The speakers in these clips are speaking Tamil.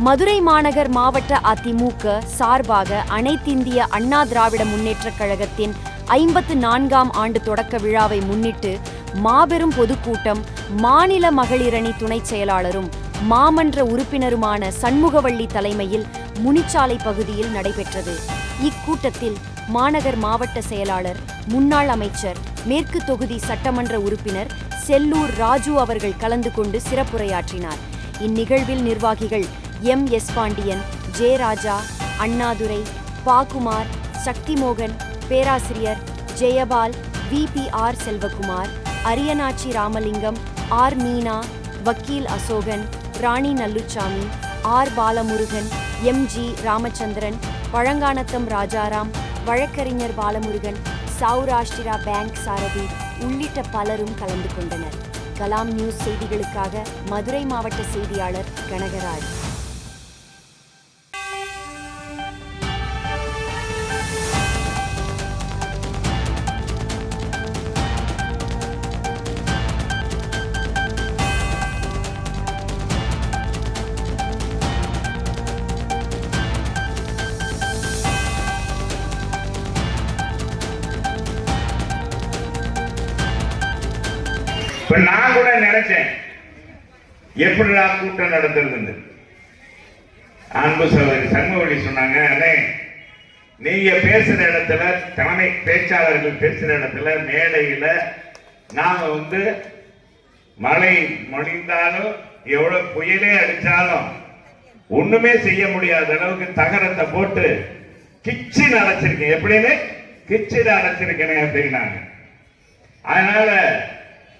மதுரை மாநகர் மாவட்ட அதிமுக சார்பாக அனைத்திந்திய அண்ணா திராவிட முன்னேற்றக் கழகத்தின் 54ஆம் ஆண்டு தொடக்க விழாவை முன்னிட்டு மாபெரும் பொதுக்கூட்டம் மாநில மகளிரணி துணைச் செயலாளரும் மாமன்ற உறுப்பினருமான சண்முகவள்ளி தலைமையில் முனிச்சாலை பகுதியில் நடைபெற்றது. இக்கூட்டத்தில் மாநகர் மாவட்ட செயலாளர், முன்னாள் அமைச்சர், மேற்கு தொகுதி சட்டமன்ற உறுப்பினர் செல்லூர் ராஜு அவர்கள் கலந்து கொண்டு சிறப்புரையாற்றினார். இந்நிகழ்வில் நிர்வாகிகள் எம்.எஸ். பாண்டியன், ஜே. ராஜா, அண்ணாதுரை, பாகுமார், சக்திமோகன், பேராசிரியர் ஜெயபால், வி.பி.ஆர். செல்வகுமார், அரியனாச்சி ராமலிங்கம், ஆர். மீனா, வக்கீல் அசோகன், ராணி நல்லுச்சாமி, ஆர். பாலமுருகன், எம்.ஜி. ராமச்சந்திரன், பழங்கானத்தம் ராஜாராம், வழக்கறிஞர் பாலமுருகன், சௌராஷ்டிரா பேங்க் சாரதி உள்ளிட்ட பலரும் கலந்து கொண்டனர். கலாம் நியூஸ் செய்திகளுக்காக மதுரை மாவட்ட செய்தியாளர் கனகராஜ். இப்ப நான் கூட நினைச்சேன் எப்படிடா கூட்டம் நடத்துறது. அன்பு சகோதரி சண்முகவள்ளி சொன்னாங்க, அண்ணே நீங்க பேசுற இடத்துல, தலைமை பேச்சாளர்கள் பேசுற இடத்துல, மேடையில நாம மழை மொழிந்தாலும் எவ்வளவு புயலே அடிச்சாலும் ஒண்ணுமே செய்ய முடியாத அளவுக்கு தகரத்தை போட்டு கிச்சின் அடைச்சிருக்கேன். எப்படின்னு கிச்சின் அடைச்சிருக்கேன் அப்படின்னாங்க. அதனால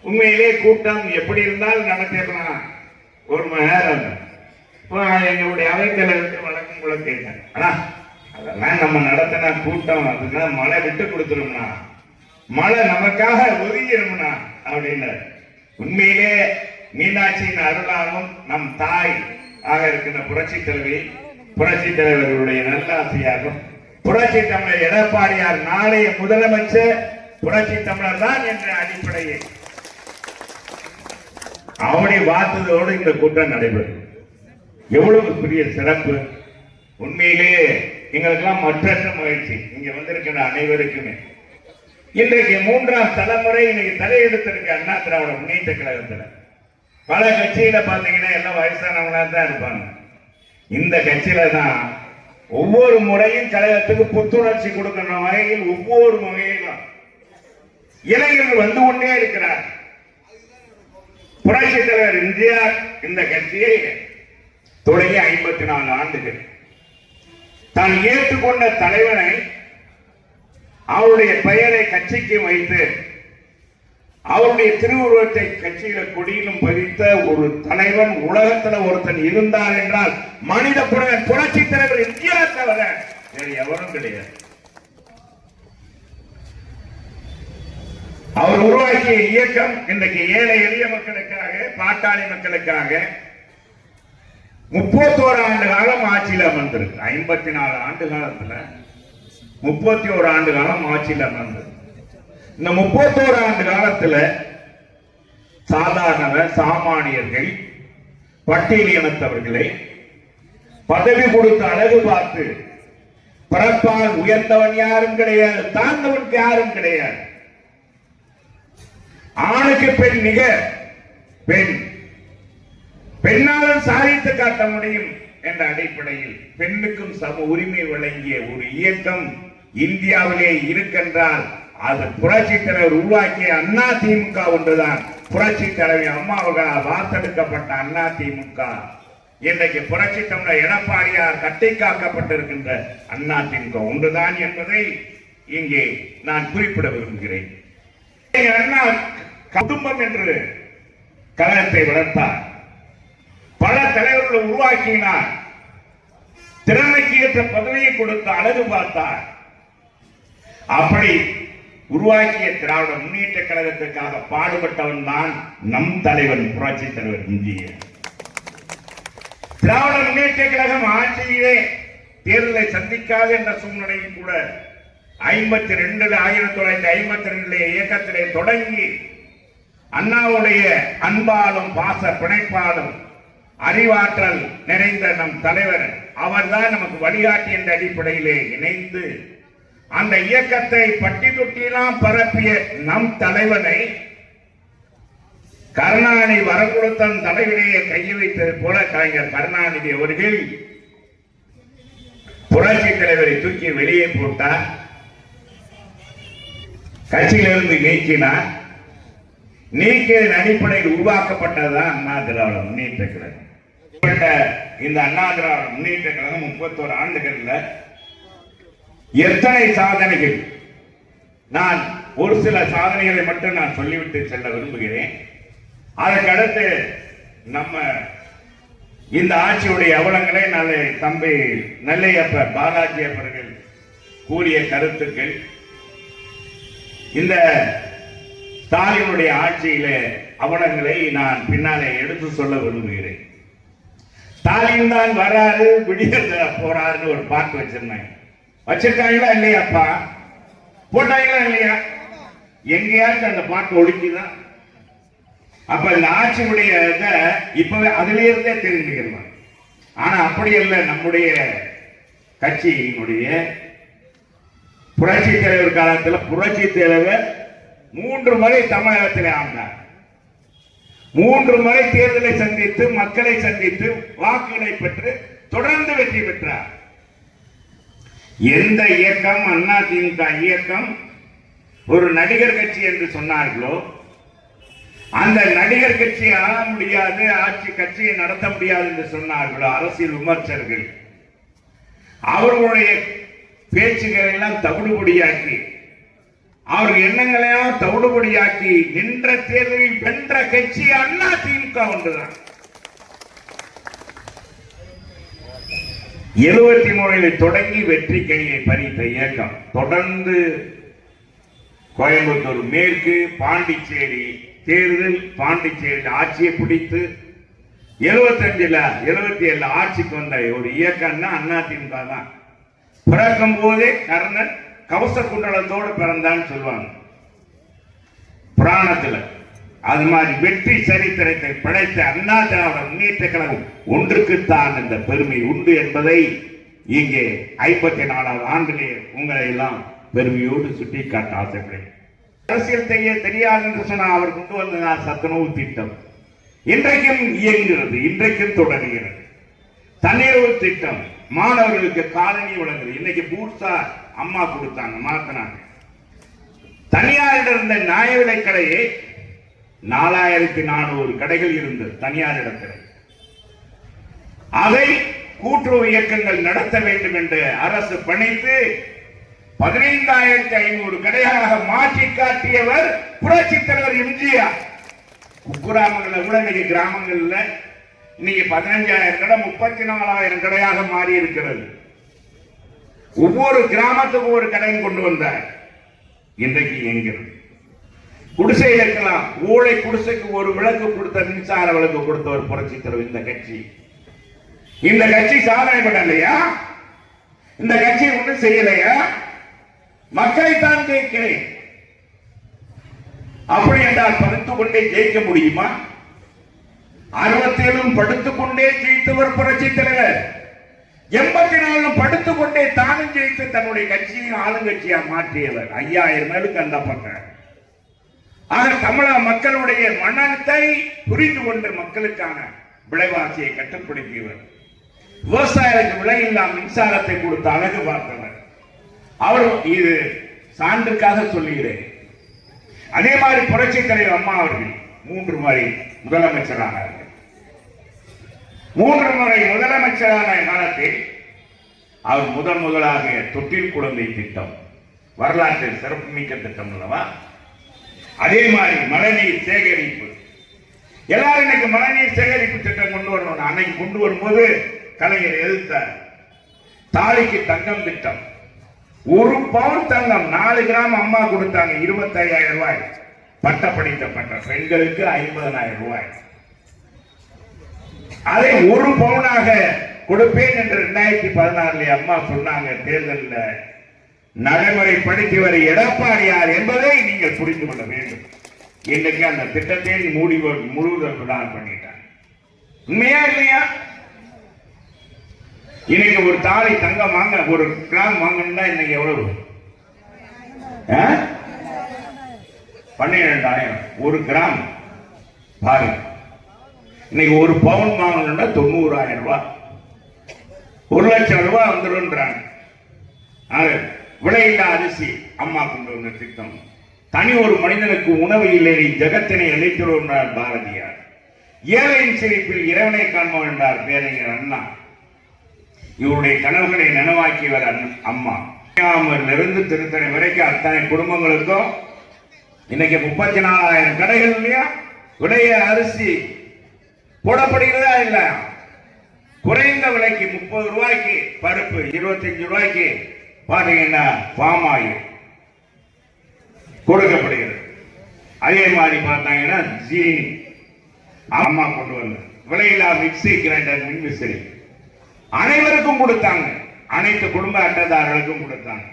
உண்மையிலே கூட்டம் எப்படி இருந்தாலும் நடத்திடலாம். ஒரு மணி நேரம் எங்களுடைய அவைத்தலைவருக்கு வழக்கம் கூட கேட்டேன், ஆனா அதெல்லாம் நம்ம நடத்தின கூட்டம், அதுனா மழை விட்டு கொடுத்துரும்னா, மழை நமக்காக ஒதுங்கிரும்னா அப்படின்னு. உண்மையிலே மீனாட்சியின் அருளாலும் நம் தாய் ஆக இருக்கின்ற புரட்சி தலைவர்களுடைய நல்லாசையாகும் புரட்சி தமிழர் எடப்பாடியார் நாளைய முதலமைச்சர் புரட்சி தமிழர் தான் என்ற அடிப்படையை அவனை பார்த்ததோடு இந்த கூட்டம் நடைபெறும். எவ்வளவு பெரிய சிறப்பு! உண்மையிலேயே எங்களுக்கெல்லாம் மற்றற்ற மகிழ்ச்சி. இங்க வந்திருக்கிற அனைவருக்குமே இன்றைக்கு 3ஆம் தலைமுறை இன்னைக்கு தலையெடுத்திருக்க அண்ணா திராவிட முன்னேற்ற கழகத்துல. பல கட்சியில பாத்தீங்கன்னா எல்லாம் வயசானவங்களா தான் இருப்பாங்க. இந்த கட்சியில தான் ஒவ்வொரு முறையும் கழகத்துக்கு புத்துணர்ச்சி கொடுக்கிற வகையில் ஒவ்வொரு வகையிலும் இளைஞர்கள் வந்து கொண்டே இருக்கிறார். புரட்சி தலைவர் எம்ஜிஆர் இந்த கட்சியை தொடங்கி 54 ஆண்டுகள் தான் ஏற்றுக்கொண்ட தலைவனை அவருடைய பெயரை கட்சிக்கு வைத்து அவருடைய திருவுருவத்தை கட்சியில கொடியிலும் பதித்த ஒரு தலைவன் உலகத்தில் ஒருத்தன் இருந்தார் என்றால் மனித புரட்சி தலைவர் எம்ஜிஆர் தவிர வேறு எவரும் கிடையாது. அவர் உருவாக்கிய இயக்கம் இன்றைக்கு ஏழை எளிய மக்களுக்காக, பாட்டாளி மக்களுக்காக 31 ஆண்டு காலம் ஆட்சியில் அமர்ந்திருக்கு. 54 ஆண்டு காலத்துல 31 ஆண்டு காலம் ஆட்சியில் அமர்ந்தது. இந்த 31 ஆண்டு காலத்துல சாதாரண சாமானியர்கள், பட்டியலினத்தவர்களை பதவி கொடுத்து அழகு பார்த்து பிறப்பால் உயர்ந்தவன் யாரும் கிடையாது, தாழ்ந்தவனுக்கு யாரும் கிடையாது. ஆணுக்கு பெண் நிகர், பெண்ணாலும் சாதித்து காட்ட முடியும் என்ற அடிப்படையில் பெண்ணுக்கும் சம உரிமை வழங்கிய ஒரு இயக்கம் இந்தியாவிலே இருக்கின்றால் அது புரட்சி தலைவர் உருவாக்கிய அண்ணா திமுக ஒன்றுதான். புரட்சி தலைவர் அம்மாவுக்காக வார்த்தெடுக்கப்பட்ட அண்ணா திமுக இன்றைக்கு புரட்சி தமிழர் எடப்பாடியார் கட்டி காக்கப்பட்டிருக்கின்ற அண்ணா திமுக ஒன்றுதான் என்பதை இங்கே நான் குறிப்பிட விரும்புகிறேன். அண்ணா குடும்பம் என்று கழகத்தை வளர்த்தார். பல தலைவர்களை உருவாக்கினார். திறமைக்கு ஏற்ற பதவியை கொடுத்து அழகு பார்த்தார். அப்படி உருவாக்கிய திராவிட முன்னேற்ற கழகத்திற்காக பாடுபட்டவன் தான் நம் தலைவன் புரட்சி தலைவர் எம்ஜிஆர். திராவிட முன்னேற்ற கழகம் ஆட்சியிலே தேர்தலை சந்திக்காது என்ற சூழ்நிலையில் கூட 1952 இயக்கத்திலே தொடங்கி அண்ணாவுடைய அன்பாலும் பாச பிணைப்பாலும் அறிவாற்றல் நிறைந்த நம் தலைவர் அவர்தான் நமக்கு வழிகாட்டி என்ற அடிப்படையிலே இணைந்து அந்த இயக்கத்தை பட்டி தொட்டியெல்லாம் பரப்பிய நம் தலைவனை கருணாநிதி வரகுலத்தன் தலைவரையே கையை வைத்தது போல கலைஞர் கருணாநிதி அவர்கள் புரட்சி தலைவரை தூக்கி வெளியே போட்டார், கட்சியிலிருந்து நீக்கினார். நீக்கியதன் அடிப்படையில் உருவாக்கப்பட்டதுதான் அண்ணா திராவிட முன்னேற்ற கழகம். இந்த அண்ணா திராவிட முன்னேற்ற கழகம் 31 ஆண்டுகள்ல எத்தனை சாதனைகள், நான் ஒரு சில சாதனைகளை மட்டும் நான் சொல்லிவிட்டு செல்ல விரும்புகிறேன். அதற்கடுத்து நம்ம இந்த ஆட்சியுடைய அவலங்களை தம்பி நெல்லையப்பர் பாலாஜி அவர்கள் கூறிய கருத்துக்கள், இந்த ஸ்டாலினுடைய ஆட்சியில அவலங்களை நான் பின்னாலே எடுத்து சொல்ல விரும்புகிறேன். ஸ்டாலின் தான் வராரு, விடியல் போறாருன்னு ஒரு பாட்டு வச்சிருந்தாங்க. வச்சிருக்காங்களா இல்லையாப்பா? போட்டாங்களா இல்லையா? எங்கேயாச்சும் அந்த பாட்டு ஒழிக்குதான்? அப்ப இந்த ஆட்சியுடைய இப்பவே அதுல இருந்தே தெரிஞ்சுக்கலாம். ஆனா அப்படி இல்லை. நம்முடைய கட்சியினுடைய புரட்சி தலைவர் காலத்தில் புரட்சி தலைவர் 3 முறை தமிழகத்தில் ஆண்டார். 3 முறை தேர்தலை சந்தித்து மக்களை சந்தித்து வாக்குகளை பெற்று தொடர்ந்து வெற்றி பெற்றார். எந்த இயக்கம் அதிமுக இயக்கம் ஒரு நடிகர் கட்சி என்று சொன்னார்களோ, அந்த நடிகர் கட்சி ஆள முடியாது, ஆட்சி கட்சியை நடத்த முடியாது என்று சொன்னார்களோ அரசியல் விமர்சகர்கள், அவர்களுடைய பேச்சுகளை எல்லாம் தவிடுபடியாக்கி, அவர்கள் எண்ணங்களையும் தவிடுபடியாக்கி நின்ற தேர்தலில் வென்ற கட்சி அதிமுக ஒன்றுதான். 73 தொடங்கி வெற்றி கையை பறித்த இயக்கம் தொடர்ந்து கோயம்புத்தூர் மேற்கு, பாண்டிச்சேரி தேர்தல், பாண்டிச்சேரி ஆட்சியை பிடித்து 77 ஆட்சிக்கு வந்த ஒரு இயக்கம்னா அதிமுக தான். பிறக்கும் போதே கர்ணன் கவச குண்டலத்தோடு பிறந்தான்னு சொல்லுவாங்க புராணத்துல. அது மாதிரி வெற்றி சரித்திரத்தை படைத்த அண்ணா திராவிட முன்னேற்ற கழகம் ஒன்றுக்குத்தான் இந்த பெருமை உண்டு என்பதை இங்கே 54வது ஆண்டிலே உங்களை எல்லாம் பெருமையோடு சுட்டிக்காட்ட ஆசைப்படுகிறேன். அரசியல் செய்ய தெரியாது என்று சொன்னால் அவர் கொண்டு வந்த சத்துணவு திட்டம் இன்றைக்கும் இயங்குகிறது, இன்றைக்கும் தொடர்கிறது. தண்ணீர் திட்டம் மாணவர்களுக்கு காலனி வழங்குது. இன்னைக்கு பூட்ஸா அம்மா கொடுத்தாங்க, மாத்தினாங்க. தனியாரிடம் இருந்த நியாய விலை கடையை 4400 கடைகள் இருந்தது தனியார் இடத்தில். அதை கூட்டுறவு இயக்கங்கள் நடத்த வேண்டும் என்று அரசு பணித்து 15500 கடையாக மாற்றி காட்டியவர் புரட்சி தலைவர் எம்ஜிஆர். குக்கிராமங்களில் கூட இன்னைக்கு கிராமங்கள்ல இன்னைக்கு 15000 கடை 34000 கடையாக மாறி இருக்கிறது. ஒவ்வொரு கிராமத்துக்கும் ஒரு கடையும் கொண்டு வந்தார். இன்றைக்கு எங்கிறது குடிசையில் இருக்கலாம். ஊழை குடிசைக்கு ஒரு விளக்கு கொடுத்த, மின்சார விளக்கு கொடுத்த ஒரு புரட்சி தலைவர் இந்த கட்சி. இந்த கட்சி சாதனை பண்ணலையா? இந்த கட்சி ஒன்றும் செய்யலையா? மக்களை தான் ஜெயிக்கிறேன் அப்படி என்றால் படுத்துக் கொண்டே ஜெயிக்க முடியுமா? 67 படுத்துக் கொண்டே ஜெயித்தவர் புரட்சி தலைவர். 84 படுத்துக் கொண்டே தானும் ஜெயித்து தன்னுடைய கட்சியும் ஆளுங்கட்சியா மாற்றியவர். 5000 மேலுக்கு அந்த பக்கம். ஆக தமிழக மக்களுடைய மனத்தை புரிந்து கொண்டு மக்களுக்கான விலைவாசியை கட்டுப்படுத்தியவர். விவசாயிகளுக்கு விலையில்லா மின்சாரத்தை கொடுத்து அழகு பார்த்தவர். அவர் இது சான்றுக்காக சொல்லுகிறேன். அதே மாதிரி புரட்சி தலைவர் அம்மா அவர்கள் 3 முறை முதலமைச்சரானார்கள். 3 முறை முதலமைச்சரான காலத்தில் அவர் முதலாக தொட்டில் குழந்தை திட்டம், வரலாற்றில் சிறப்புமிக்க திட்டம் அல்லவா? அதே மாதிரி மழைநீர் சேகரிப்பு, எல்லாரும் இன்னைக்கு மழைநீர் சேகரிப்பு திட்டம் கொண்டு வரணும். அன்னைக்கு கொண்டு வரும்போது கலைஞர் எதிர்த்தார். தாலிக்கு தங்கம் திட்டம், 1 பவுன் தங்கம் 4 கிராம் அம்மா கொடுத்தாங்க, 25000 ரூபாய். பட்ட படித்த பெண்களுக்கு 50000 ரூபாய். அதை 1 பவுனாக கொடுப்பேன் என்று 2016 அம்மா சொன்னாங்க. தேர்தலில் நடைமுறைப்படுத்தியவர் எடப்பாடியார் என்பதை நீங்கள் புரிந்து கொள்ள வேண்டும். இன்றைக்கு அந்த திட்டத்தை முழுவதும் பண்ணிட்டாங்க. உண்மையா இல்லையா? இன்னைக்கு ஒரு தாலி தங்கம் வாங்க, ஒரு கிராம் வாங்கணும்னா இன்னைக்கு எவ்வளவு? 12,000 ஒரு கிராம். பாருங்க, இன்னைக்கு ஒரு பவுன் வாங்கணும்னா 90,000 ரூபாய், 1,00,000 ரூபாய் வந்துடும்ன்றாங்க. விலையில்லா அரிசி அம்மா கொண்டு வந்த திட்டம். தனி ஒரு மனிதனுக்கு உணவு இல்லை, ஜெகத்தினை அழைத்துள்ளோம் பாரதியார். ஏழையின் சிரிப்பில் இறைவனை காண்போம் என்றார் பேரறிஞர் அண்ணா. இவருடைய கனவுகளை நனவாக்கியவர் அம்மா. இருந்து திருத்தணி வரைக்கும் அத்தனை குடும்பங்களுக்கும் இன்னைக்கு 34,000 கடைகள் இல்லையா, விலைய அரிசி போடப்படுகிறதா இல்ல? குறைந்த விலைக்கு 30 ரூபாய்க்கு பருப்பு, 25 ரூபாய்க்கு பாத்தீங்கன்னா பாம் ஆயில் கொடுக்கப்படுகிறது. அதே மாதிரி பார்த்தாங்கன்னா ஜீனி அம்மா கொண்டு வந்த விலையில்லா மிக்சி கிரைண்டர், மின் விசிறி அனைவருக்கும் கொடுத்தாங்க, அனைத்து குடும்ப அட்டைதாரர்களுக்கும் கொடுத்தாங்க.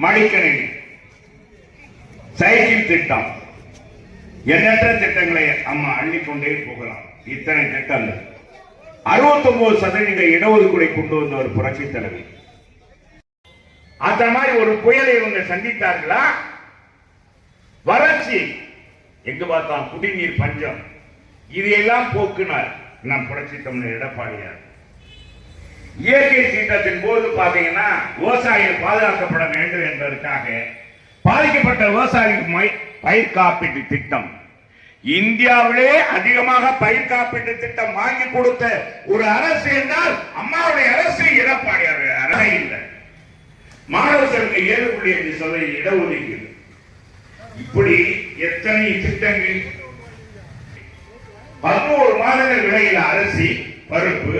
மடிக்கணினி, சைக்கிள் திட்டம், எண்ணற்ற திட்டங்களை அம்மா அள்ளிக்கொண்டே போகலாம். இத்தனை திட்டங்கள். 69% இடஒதுக்கீடை கொண்டு வந்த ஒரு புரட்சி தலைவி. அந்த மாதிரி ஒரு புயலை இவங்க சந்தித்தார்களா? வறட்சி, எங்கு பார்த்தால் குடிநீர் பஞ்சம், இதையெல்லாம் போக்குனார் நம் புரட்சி தமிழர் எடப்பாடியார். இயற்கை சீற்றத்தின் போது பாத்தீங்கன்னா விவசாயிகள் பாதுகாக்கப்பட வேண்டும் என்பதற்காக பாதிக்கப்பட்ட விவசாயிகளுக்கு பயிர் காப்பீட்டு திட்டம். இந்தியாவிலே அதிகமாக பயிர் காப்பீட்டு திட்டம் வாங்கி கொடுத்த ஒரு அரசு என்றால் அம்மாவுடைய அரசு, எடப்பாடியார் அரசு இல்லை. மாணவர்களுக்கு 7.5% இடஒதுக்கீடு, இப்படி எத்தனை திட்டங்கள். 11 மாதங்கள் விலையில் அரிசி, பருப்பு,